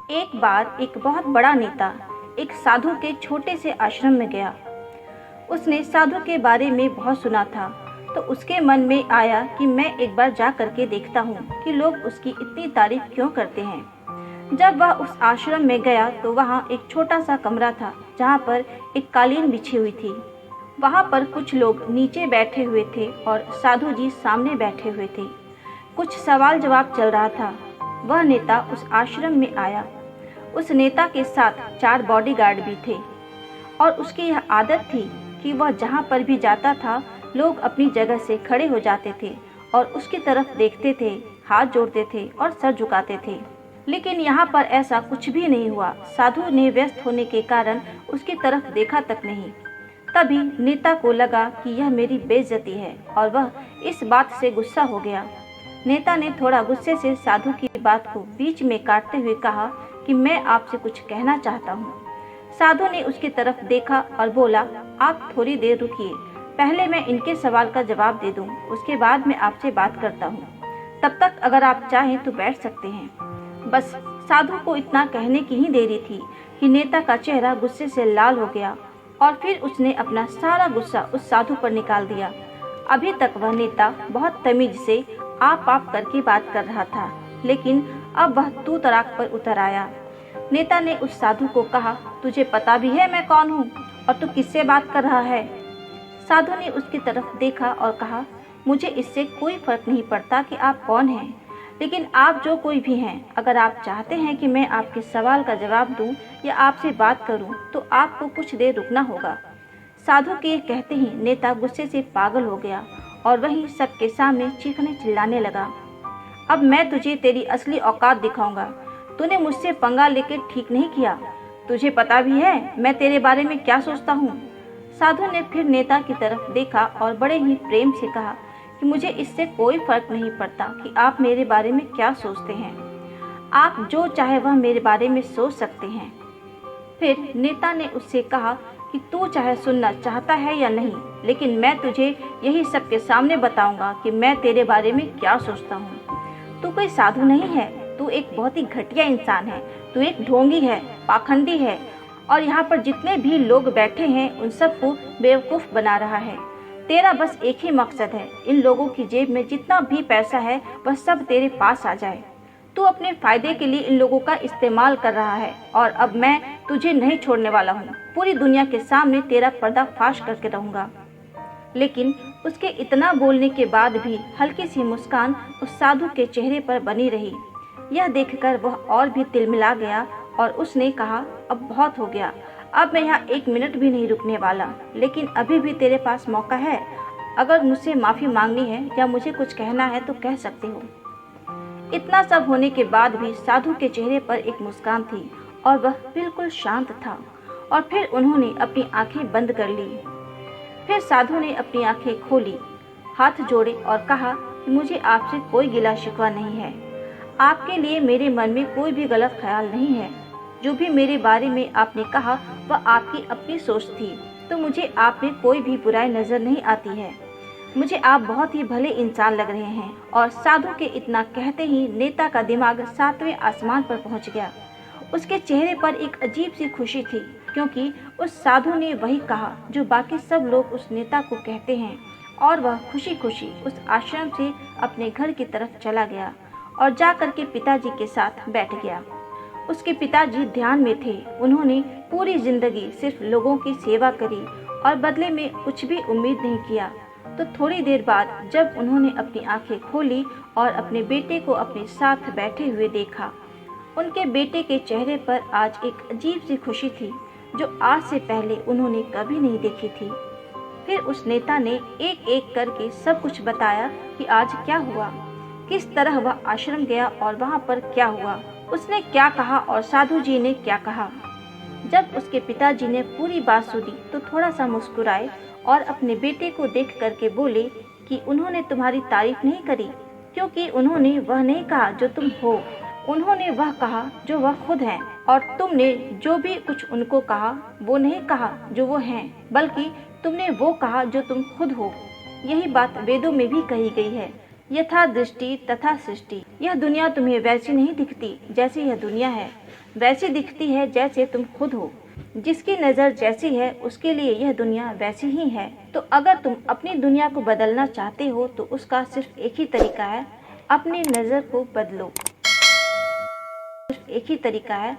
एक बार एक बहुत बड़ा नेता एक साधु के छोटे से आश्रम में गया। उसने साधु के बारे में बहुत सुना था, तो उसके मन में आया कि मैं एक बार जा करके देखता हूँ कि लोग उसकी इतनी तारीफ क्यों करते हैं। जब वह उस आश्रम में गया तो वहाँ एक छोटा सा कमरा था जहाँ पर एक कालीन बिछी हुई थी। वहाँ पर कुछ लोग नीचे बैठे हुए थे और साधु जी सामने बैठे हुए थे। कुछ सवाल जवाब चल रहा था। वह नेता उस आश्रम में आया। उस नेता के साथ 4 बॉडीगार्ड भी थे और उसकी यह आदत थी कि वह जहाँ पर भी जाता था लोग अपनी जगह से खड़े हो जाते थे और उसकी तरफ देखते थे, हाथ जोड़ते थे और सर झुकाते थे। लेकिन यहाँ पर ऐसा कुछ भी नहीं हुआ। साधु ने व्यस्त होने के कारण उसकी तरफ देखा तक नहीं। तभी नेता को लगा कि यह मेरी बेइज्जती है और वह इस बात से गुस्सा हो गया। नेता ने थोड़ा गुस्से से साधु की बात को बीच में काटते हुए कहा कि मैं आपसे कुछ कहना चाहता हूँ। साधु ने उसकी तरफ देखा और बोला, आप थोड़ी देर रुकिए, पहले मैं इनके सवाल का जवाब दे दूं, उसके बाद मैं आपसे बात करता हूँ। तब तक अगर आप चाहें तो बैठ सकते हैं। बस साधु को इतना कहने की ही देरी थी कि नेता का चेहरा गुस्से से लाल हो गया और फिर उसने अपना सारा गुस्सा उस साधु पर निकाल दिया। अभी तक वह नेता बहुत तमीज से आप करके बात कर रहा था, लेकिन अब वह तू तड़ाक पर उतर आया। नेता ने उस साधु को कहा, तुझे पता भी है मैं कौन हूँ और तू किससे बात कर रहा है? साधु ने उसकी तरफ देखा और कहा, मुझे इससे कोई फर्क नहीं पड़ता कि आप कौन हैं, लेकिन आप जो कोई भी हैं, अगर आप चाहते हैं कि मैं आपके सवाल का जवाब दूं या आपसे बात करूं, तो आपको कुछ देर रुकना होगा। साधु के कहते ही नेता गुस्से से पागल हो गया और वहीं सबके सामने चीखने चिल्लाने लगा, अब मैं तुझे तेरी असली औकात दिखाऊंगा। तूने मुझसे पंगा लेकर ठीक नहीं किया। तुझे पता भी है मैं तेरे बारे में क्या सोचता हूँ। साधु ने फिर नेता की तरफ देखा और बड़े ही प्रेम से कहा कि मुझे इससे कोई फर्क नहीं पड़ता कि आप मेरे बारे में क्या सोचते हैं। आप जो चाहे वह मेरे बारे में सोच सकते हैं। फिर नेता ने उससे कहा कि तू चाहे सुनना चाहता है या नहीं, लेकिन मैं तुझे यही सबके सामने बताऊंगा कि मैं तेरे बारे में क्या सोचता हूँ। तू कोई साधु नहीं है, तू एक बहुत ही घटिया इंसान है। तू एक ढोंगी है, पाखंडी है और यहाँ पर जितने भी लोग बैठे हैं उन सबको बेवकूफ़ बना रहा है। तेरा बस एक ही मकसद है, इन लोगों की जेब में जितना भी पैसा है वह सब तेरे पास आ जाए। तू अपने फायदे के लिए इन लोगों का इस्तेमाल कर रहा है और अब मैं तुझे नहीं छोड़ने वाला हूँ। पूरी दुनिया के सामने तेरा पर्दाफाश करके रहूँगा। लेकिन उसके इतना बोलने के बाद भी हल्की सी मुस्कान उस साधु के चेहरे पर बनी रही। यह देखकर वह और भी तिलमिला गया और उसने कहा, अब बहुत हो गया, अब मैं यहाँ 1 मिनट भी नहीं रुकने वाला, लेकिन अभी भी तेरे पास मौका है। अगर मुझसे माफ़ी मांगनी है या मुझे कुछ कहना है तो कह सकते हो। इतना सब होने के बाद भी साधु के चेहरे पर एक मुस्कान थी और वह बिल्कुल शांत था। और फिर उन्होंने अपनी आंखें बंद कर ली। फिर साधु ने अपनी आंखें खोली, हाथ जोड़े और कहा, मुझे आपसे कोई गिला शिकवा नहीं है। आपके लिए मेरे मन में कोई भी गलत ख्याल नहीं है। जो भी मेरे बारे में आपने कहा वह आपकी अपनी सोच थी, तो मुझे आप में कोई भी बुराई नज़र नहीं आती है। मुझे आप बहुत ही भले इंसान लग रहे हैं। और साधु के इतना कहते ही नेता का दिमाग 7वें आसमान पर पहुंच गया। उसके चेहरे पर एक अजीब सी खुशी थी, क्योंकि उस साधु ने वही कहा जो बाकी सब लोग उस नेता को कहते हैं। और वह खुशी खुशी उस आश्रम से अपने घर की तरफ चला गया और जाकर के पिताजी के साथ बैठ गया। उसके पिताजी ध्यान में थे। उन्होंने पूरी जिंदगी सिर्फ लोगों की सेवा करी और बदले में कुछ भी उम्मीद नहीं किया। तो थोड़ी देर बाद जब उन्होंने अपनी आंखें खोली और अपने बेटे को अपने साथ बैठे हुए देखा, उनके बेटे के चेहरे पर आज एक अजीब सी खुशी थी जो आज से पहले उन्होंने कभी नहीं देखी थी। फिर उस नेता ने एक एक करके सब कुछ बताया कि आज क्या हुआ, किस तरह वह आश्रम गया और वहाँ पर क्या हुआ, उसने क्या कहा और साधु जी ने क्या कहा। जब उसके पिताजी ने पूरी बात सुनी तो थोड़ा सा मुस्कुराए और अपने बेटे को देख करके बोले कि उन्होंने तुम्हारी तारीफ नहीं करी, क्योंकि उन्होंने वह नहीं कहा जो तुम हो, उन्होंने वह कहा जो वह खुद हैं। और तुमने जो भी कुछ उनको कहा वो नहीं कहा जो वो हैं, बल्कि तुमने वो कहा जो तुम खुद हो। यही बात वेदों में भी कही गई है, यथा दृष्टि तथा सृष्टि। यह दुनिया तुम्हें वैसी नहीं दिखती जैसी यह दुनिया है। वैसी दिखती है जैसे तुम खुद हो। जिसकी नज़र जैसी है उसके लिए यह दुनिया वैसी ही है। तो अगर तुम अपनी दुनिया को बदलना चाहते हो तो उसका सिर्फ एक ही तरीका है, अपनी नज़र को बदलो। सिर्फ एक ही तरीका है